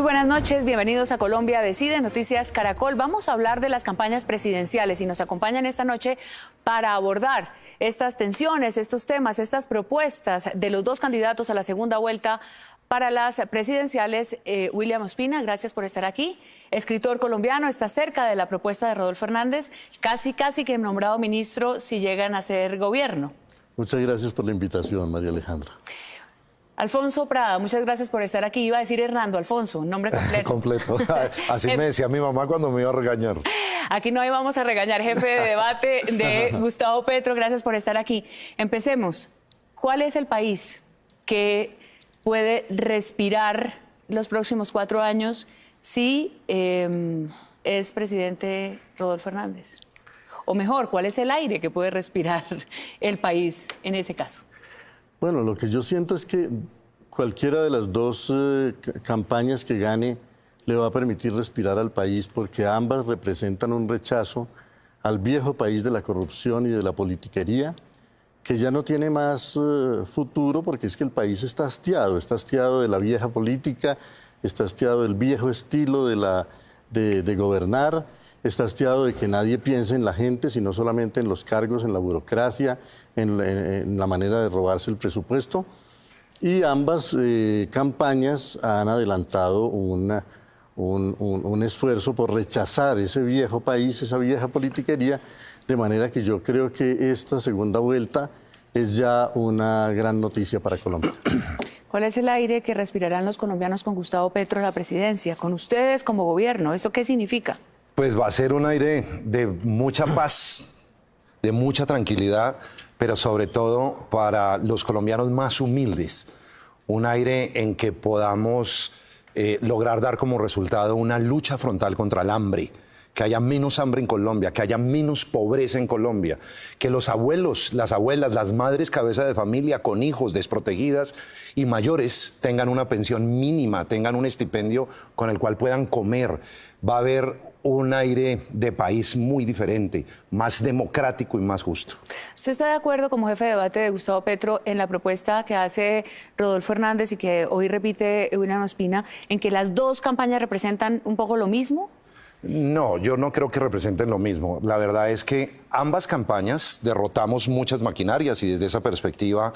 buenas noches, bienvenidos a Colombia Decide, Noticias Caracol. Vamos a hablar de las campañas presidenciales y nos acompañan esta noche para abordar estas tensiones, estos temas, estas propuestas de los dos candidatos a la segunda vuelta para las presidenciales. William Ospina, gracias por estar aquí. Escritor colombiano, está cerca de la propuesta de Rodolfo Hernández, casi que nombrado ministro si llegan a ser gobierno. Muchas gracias por la invitación, María Alejandra. Alfonso Prada, muchas gracias por estar aquí. Iba a decir Hernando Alfonso, nombre completo. Completo. Así me decía mi mamá cuando me iba a regañar. Aquí no íbamos a regañar, jefe de debate de Gustavo Petro. Gracias por estar aquí. Empecemos. ¿Cuál es el país que puede respirar los próximos 4 años si es presidente Rodolfo Hernández? O mejor, ¿cuál es el aire que puede respirar el país en ese caso? Bueno, lo que yo siento es que cualquiera de las dos campañas que gane le va a permitir respirar al país, porque ambas representan un rechazo al viejo país de la corrupción y de la politiquería, que ya no tiene más futuro, porque es que el país está hastiado de la vieja política, está hastiado del viejo estilo de gobernar, está hastiado de que nadie piense en la gente, sino solamente en los cargos, en la burocracia, en la manera de robarse el presupuesto. Y ambas campañas han adelantado un esfuerzo por rechazar ese viejo país, esa vieja politiquería, de manera que yo creo que esta segunda vuelta es ya una gran noticia para Colombia. ¿Cuál es el aire que respirarán los colombianos con Gustavo Petro en la presidencia, con ustedes como gobierno? ¿Eso qué significa? Pues va a ser un aire de mucha paz, de mucha tranquilidad, pero sobre todo para los colombianos más humildes. Un aire en que podamos lograr dar como resultado una lucha frontal contra el hambre, que haya menos hambre en Colombia, que haya menos pobreza en Colombia, que los abuelos, las abuelas, las madres cabeza de familia con hijos desprotegidas y mayores tengan una pensión mínima, tengan un estipendio con el cual puedan comer. Va a haber un aire de país muy diferente, más democrático y más justo. ¿Usted está de acuerdo como jefe de debate de Gustavo Petro en la propuesta que hace Rodolfo Hernández y que hoy repite William Ospina, en que las dos campañas representan un poco lo mismo? No, yo no creo que representen lo mismo. La verdad es que ambas campañas derrotamos muchas maquinarias y desde esa perspectiva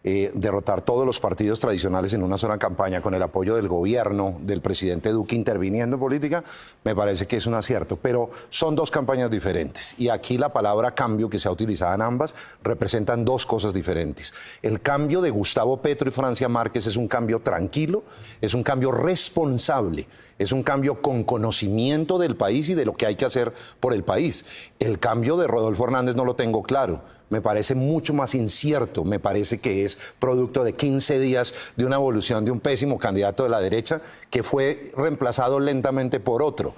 derrotar todos los partidos tradicionales en una sola campaña con el apoyo del gobierno, del presidente Duque interviniendo en política, me parece que es un acierto. Pero son dos campañas diferentes y aquí la palabra cambio que se ha utilizado en ambas representan dos cosas diferentes. El cambio de Gustavo Petro y Francia Márquez es un cambio tranquilo, es un cambio responsable. Es un cambio con conocimiento del país y de lo que hay que hacer por el país. El cambio de Rodolfo Hernández no lo tengo claro. Me parece mucho más incierto. Me parece que es producto de 15 días de una evolución de un pésimo candidato de la derecha que fue reemplazado lentamente por otro.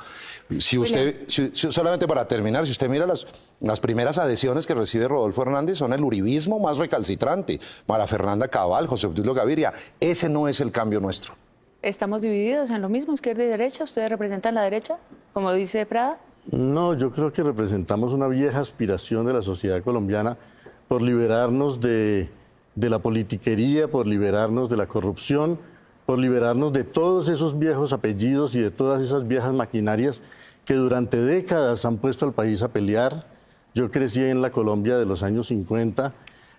Solamente para terminar, si usted mira las primeras adhesiones que recibe Rodolfo Hernández son el uribismo más recalcitrante. María Fernanda Cabal, José Obdulio Gaviria. Ese no es el cambio nuestro. ¿Estamos divididos en lo mismo, izquierda y derecha? ¿Ustedes representan la derecha, como dice Prada? No, yo creo que representamos una vieja aspiración de la sociedad colombiana por liberarnos de la politiquería, por liberarnos de la corrupción, por liberarnos de todos esos viejos apellidos y de todas esas viejas maquinarias que durante décadas han puesto al país a pelear. Yo crecí en la Colombia de los años 50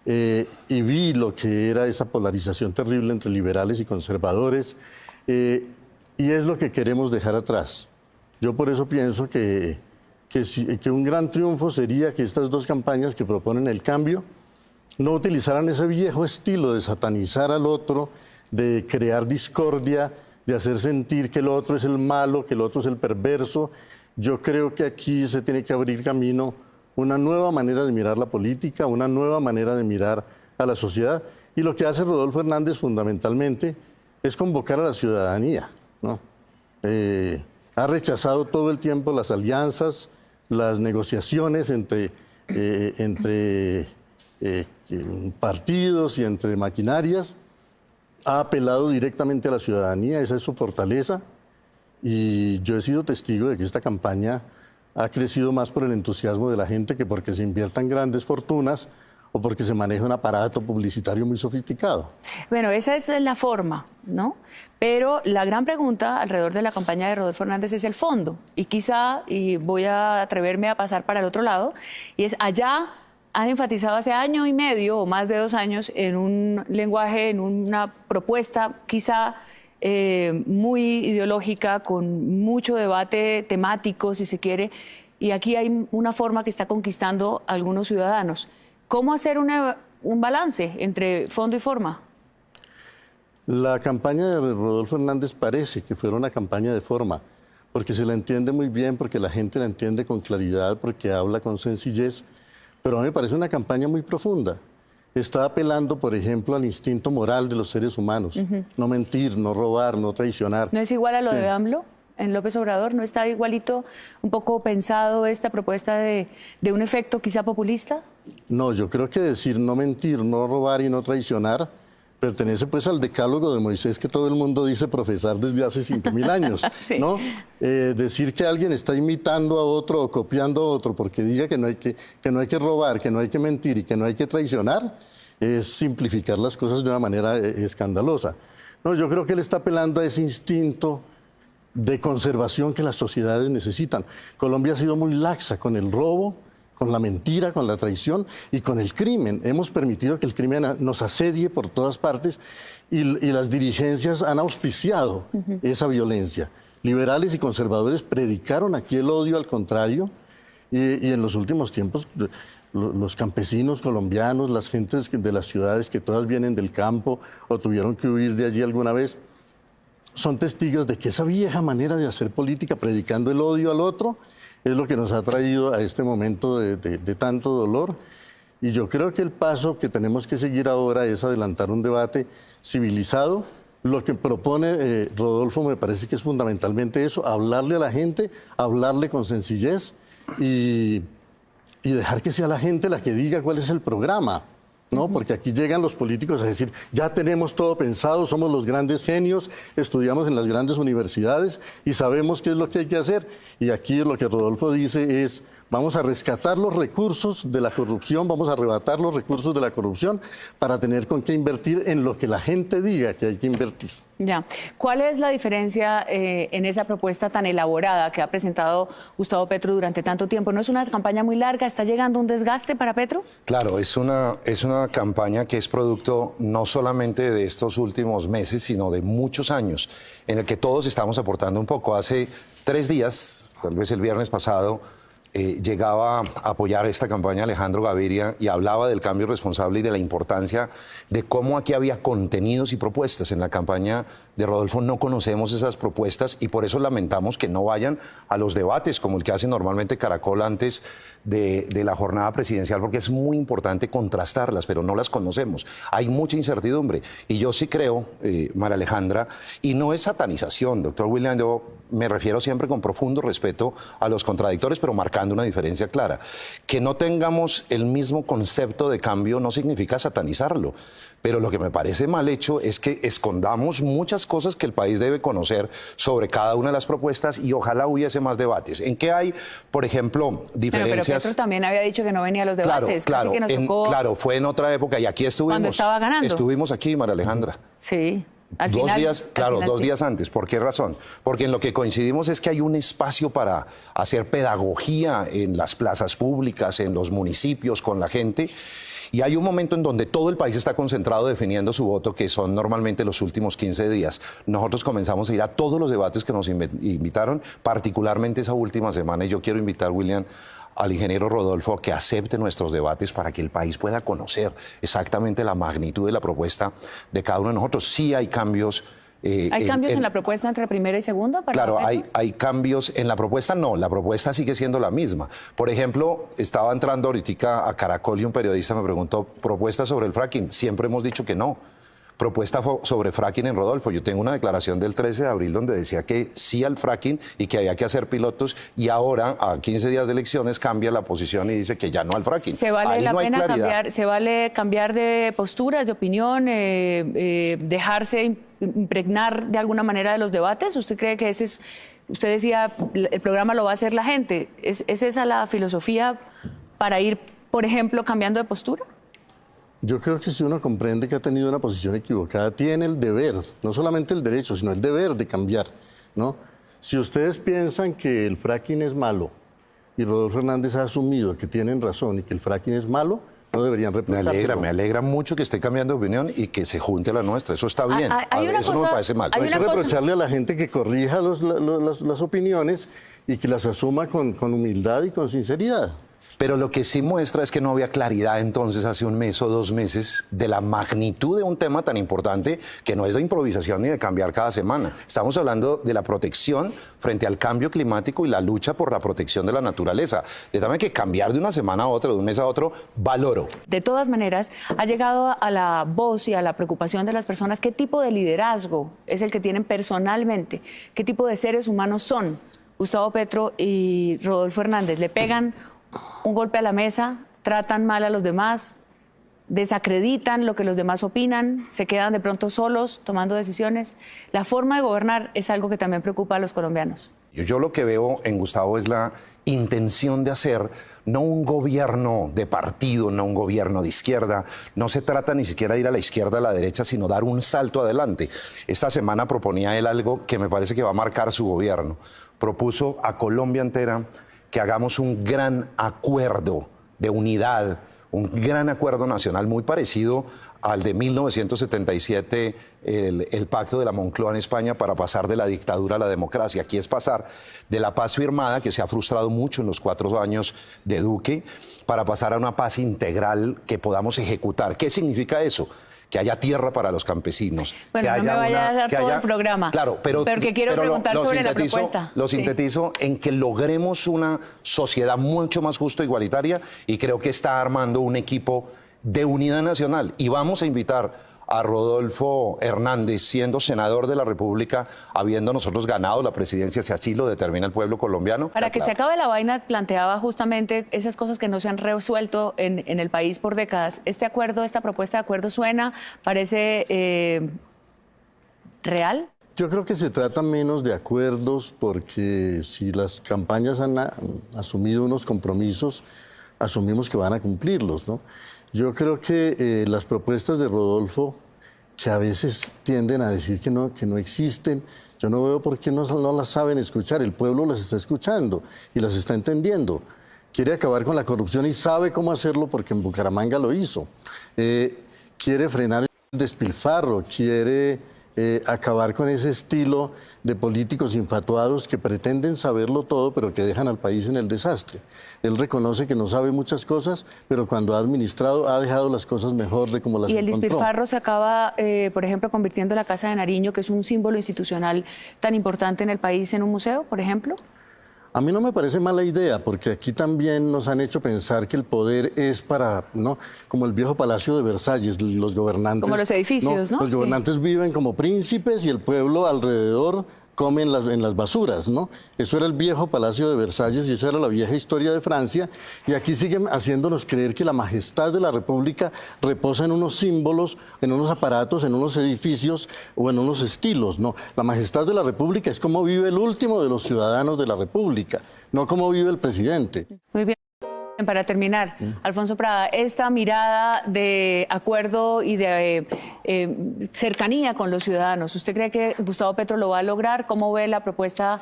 y vi lo que era esa polarización terrible entre liberales y conservadores. Y es lo que queremos dejar atrás. Yo por eso pienso que un gran triunfo sería que estas dos campañas que proponen el cambio no utilizaran ese viejo estilo de satanizar al otro, de crear discordia, de hacer sentir que el otro es el malo, que el otro es el perverso. Yo creo que aquí se tiene que abrir camino una nueva manera de mirar la política, una nueva manera de mirar a la sociedad. Y lo que hace Rodolfo Hernández fundamentalmente es convocar a la ciudadanía, ¿no? Ha rechazado todo el tiempo las alianzas, las negociaciones entre partidos y entre maquinarias. Ha apelado directamente a la ciudadanía, esa es su fortaleza. Y yo he sido testigo de que esta campaña ha crecido más por el entusiasmo de la gente que porque se inviertan grandes fortunas o porque se maneja un aparato publicitario muy sofisticado. Bueno, esa es la forma, ¿no? Pero la gran pregunta alrededor de la campaña de Rodolfo Hernández es el fondo. Y quizá, y voy a atreverme a pasar para el otro lado, y es allá han enfatizado hace año y medio o más de 2 años en un lenguaje, en una propuesta quizá muy ideológica, con mucho debate temático, si se quiere, y aquí hay una forma que está conquistando a algunos ciudadanos. ¿Cómo hacer un balance entre fondo y forma? La campaña de Rodolfo Hernández parece que fuera una campaña de forma, porque se la entiende muy bien, porque la gente la entiende con claridad, porque habla con sencillez, pero a mí me parece una campaña muy profunda. Está apelando, por ejemplo, al instinto moral de los seres humanos. No mentir, no robar, no traicionar. ¿No es igual a lo de AMLO en López Obrador? ¿No está igualito un poco pensado esta propuesta de un efecto quizá populista? No, yo creo que decir no mentir, no robar y no traicionar pertenece pues al decálogo de Moisés que todo el mundo dice profesar desde hace 5.000 años, sí. ¿no? Decir que alguien está imitando a otro o copiando a otro porque diga que no hay que robar, que no hay que mentir y que no hay que traicionar, es simplificar las cosas de una manera escandalosa. No, yo creo que él está apelando a ese instinto de conservación que las sociedades necesitan. Colombia ha sido muy laxa con el robo, con la mentira, con la traición y con el crimen. Hemos permitido que el crimen nos asedie por todas partes y las dirigencias han auspiciado esa violencia. Liberales y conservadores predicaron aquí el odio al contrario y en los últimos tiempos los campesinos colombianos, las gentes de las ciudades que todas vienen del campo o tuvieron que huir de allí alguna vez, son testigos de que esa vieja manera de hacer política, predicando el odio al otro, es lo que nos ha traído a este momento de tanto dolor. Y yo creo que el paso que tenemos que seguir ahora es adelantar un debate civilizado. Lo que propone Rodolfo me parece que es fundamentalmente eso, hablarle a la gente, hablarle con sencillez y dejar que sea la gente la que diga cuál es el programa, ¿no? Porque aquí llegan los políticos a decir, ya tenemos todo pensado, somos los grandes genios, estudiamos en las grandes universidades y sabemos qué es lo que hay que hacer. Y aquí lo que Rodolfo dice es, vamos a rescatar los recursos de la corrupción, vamos a arrebatar los recursos de la corrupción para tener con qué invertir en lo que la gente diga que hay que invertir. Ya. ¿Cuál es la diferencia en esa propuesta tan elaborada que ha presentado Gustavo Petro durante tanto tiempo? ¿No es una campaña muy larga? ¿Está llegando un desgaste para Petro? Claro, es una campaña que es producto no solamente de estos últimos meses, sino de muchos años, en el que todos estamos aportando un poco. Hace 3 días, tal vez el viernes pasado, llegaba a apoyar esta campaña Alejandro Gaviria y hablaba del cambio responsable y de la importancia de cómo aquí había contenidos y propuestas. En la campaña de Rodolfo no conocemos esas propuestas y por eso lamentamos que no vayan a los debates como el que hace normalmente Caracol antes de la jornada presidencial, porque es muy importante contrastarlas, pero no las conocemos. Hay mucha incertidumbre y yo sí creo, María Alejandra, y no es satanización, doctor William, yo me refiero siempre con profundo respeto a los contradictores, pero marcando una diferencia clara. Que no tengamos el mismo concepto de cambio no significa satanizarlo, pero lo que me parece mal hecho es que escondamos muchas cosas que el país debe conocer sobre cada una de las propuestas y ojalá hubiese más debates. ¿En qué hay, por ejemplo, diferencias? Pero Petro también había dicho que no venía a los debates. Claro, que nos tocó claro, fue en otra época y aquí estuvimos. Cuando estaba ganando. Estuvimos aquí, María Alejandra. Sí. Al 2 final, días, claro, 2 días antes. ¿Por qué razón? Porque en lo que coincidimos es que hay un espacio para hacer pedagogía en las plazas públicas, en los municipios, con la gente. Y hay un momento en donde todo el país está concentrado definiendo su voto, que son normalmente los últimos 15 días. Nosotros comenzamos a ir a todos los debates que nos invitaron, particularmente esa última semana. Y yo quiero invitar, William, al ingeniero Rodolfo que acepte nuestros debates para que el país pueda conocer exactamente la magnitud de la propuesta de cada uno de nosotros. Sí hay cambios. ¿Hay cambios en la propuesta entre primera y segunda? Claro, hay cambios en la propuesta, no, la propuesta sigue siendo la misma. Por ejemplo, estaba entrando ahorita a Caracol y un periodista me preguntó, ¿propuesta sobre el fracking? Siempre hemos dicho que no. Propuesta sobre fracking en Rodolfo. Yo tengo una declaración del 13 de abril donde decía que sí al fracking y que había que hacer pilotos y ahora, a 15 días de elecciones, cambia la posición y dice que ya no al fracking. ¿Se vale la pena cambiar, se vale cambiar de posturas, de opinión, dejarse impregnar de alguna manera de los debates? ¿Usted cree que ese es, usted decía, el programa lo va a hacer la gente? ¿Es esa la filosofía para ir, por ejemplo, cambiando de postura? Yo creo que si uno comprende que ha tenido una posición equivocada, tiene el deber, no solamente el derecho, sino el deber de cambiar, ¿no? Si ustedes piensan que el fracking es malo y Rodolfo Hernández ha asumido que tienen razón y que el fracking es malo, no deberían reprochárselo. Me alegra mucho que esté cambiando de opinión y que se junte a la nuestra. Eso está bien. Eso no me parece mal. Hay que reprocharle a la gente que corrija las opiniones y que las asuma con humildad y con sinceridad. Pero lo que sí muestra es que no había claridad entonces hace un mes o 2 meses de la magnitud de un tema tan importante que no es de improvisación ni de cambiar cada semana. Estamos hablando de la protección frente al cambio climático y la lucha por la protección de la naturaleza. De tal manera que cambiar de una semana a otra, de un mes a otro, valoro. De todas maneras, ha llegado a la voz y a la preocupación de las personas qué tipo de liderazgo es el que tienen personalmente, qué tipo de seres humanos son. Gustavo Petro y Rodolfo Hernández le pegan un golpe a la mesa, tratan mal a los demás, desacreditan lo que los demás opinan, se quedan de pronto solos tomando decisiones. La forma de gobernar es algo que también preocupa a los colombianos. Yo lo que veo en Gustavo es la intención de hacer no un gobierno de partido, no un gobierno de izquierda. No se trata ni siquiera de ir a la izquierda o a la derecha, sino dar un salto adelante. Esta semana proponía él algo que me parece que va a marcar su gobierno. Propuso a Colombia entera que hagamos un gran acuerdo de unidad, un gran acuerdo nacional muy parecido al de 1977, el pacto de la Moncloa en España para pasar de la dictadura a la democracia. Aquí es pasar de la paz firmada, que se ha frustrado mucho en los 4 años de Duque, para pasar a una paz integral que podamos ejecutar. ¿Qué significa eso? Que haya tierra para los campesinos. Bueno, que no me vaya a dar todo el programa. Claro, pero que quiero preguntar sobre la propuesta. Lo sintetizo en que logremos una sociedad mucho más justa e igualitaria y creo que está armando un equipo de unidad nacional. Y vamos a invitar a Rodolfo Hernández, siendo senador de la República, habiendo nosotros ganado la presidencia, si así lo determina el pueblo colombiano. Para que se acabe la vaina, planteaba justamente esas cosas que no se han resuelto en el país por décadas. Este acuerdo, esta propuesta de acuerdo suena, parece real. Yo creo que se trata menos de acuerdos porque si las campañas han asumido unos compromisos, asumimos que van a cumplirlos, ¿no? Yo creo que las propuestas de Rodolfo, que a veces tienden a decir que no existen, yo no veo por qué no las saben escuchar. El pueblo las está escuchando y las está entendiendo. Quiere acabar con la corrupción y sabe cómo hacerlo porque en Bucaramanga lo hizo. Quiere frenar el despilfarro, quiere acabar con ese estilo de políticos infatuados que pretenden saberlo todo, pero que dejan al país en el desastre. Él reconoce que no sabe muchas cosas, pero cuando ha administrado ha dejado las cosas mejor de como las encontró. Y el despilfarro se acaba, por ejemplo, convirtiendo la Casa de Nariño, que es un símbolo institucional tan importante en el país, en un museo, por ejemplo. A mí no me parece mala idea, porque aquí también nos han hecho pensar que el poder es para, ¿no? Como el viejo Palacio de Versalles, los gobernantes. Como los edificios, ¿no? Los gobernantes viven como príncipes y el pueblo alrededor come en las basuras, ¿no? Eso era el viejo Palacio de Versalles y esa era la vieja historia de Francia. Y aquí siguen haciéndonos creer que la majestad de la República reposa en unos símbolos, en unos aparatos, en unos edificios o en unos estilos, ¿no? La majestad de la República es como vive el último de los ciudadanos de la República, no como vive el presidente. Muy bien. Para terminar, Alfonso Prada, esta mirada de acuerdo y de cercanía con los ciudadanos, ¿usted cree que Gustavo Petro lo va a lograr? ¿Cómo ve la propuesta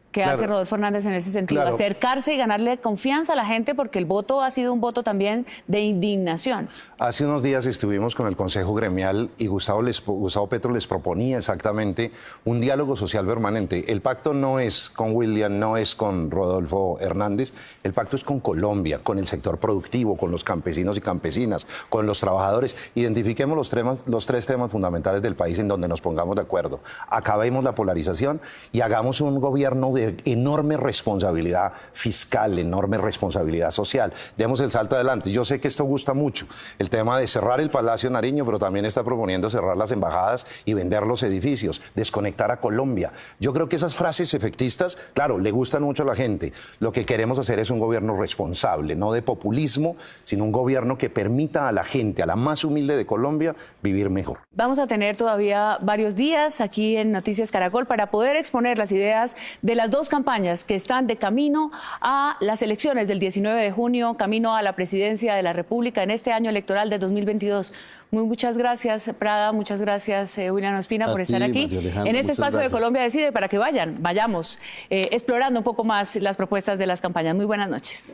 que hace Rodolfo Hernández en ese sentido? Acercarse y ganarle confianza a la gente, porque el voto ha sido un voto también de indignación. Hace unos días estuvimos con el Consejo Gremial y Gustavo Petro les proponía exactamente un diálogo social permanente. El pacto no es con William, no es con Rodolfo Hernández, el pacto es con Colombia, con el sector productivo, con los campesinos y campesinas, con los trabajadores. Identifiquemos los 3 temas fundamentales del país en donde nos pongamos de acuerdo. Acabemos la polarización y hagamos un gobierno de enorme responsabilidad fiscal, enorme responsabilidad social. Demos el salto adelante. Yo sé que esto gusta mucho, el tema de cerrar el Palacio Nariño, pero también está proponiendo cerrar las embajadas y vender los edificios, desconectar a Colombia. Yo creo que esas frases efectistas, claro, le gustan mucho a la gente. Lo que queremos hacer es un gobierno responsable, no de populismo, sino un gobierno que permita a la gente, a la más humilde de Colombia, vivir mejor. Vamos a tener todavía varios días aquí en Noticias Caracol para poder exponer las ideas de las dos dos campañas que están de camino a las elecciones del 19 de junio, camino a la presidencia de la República en este año electoral de 2022. Muchas gracias, Prada, muchas gracias, William Ospina, por estar aquí en este espacio de Colombia Decide, para que vayamos explorando un poco más las propuestas de las campañas. Muy buenas noches.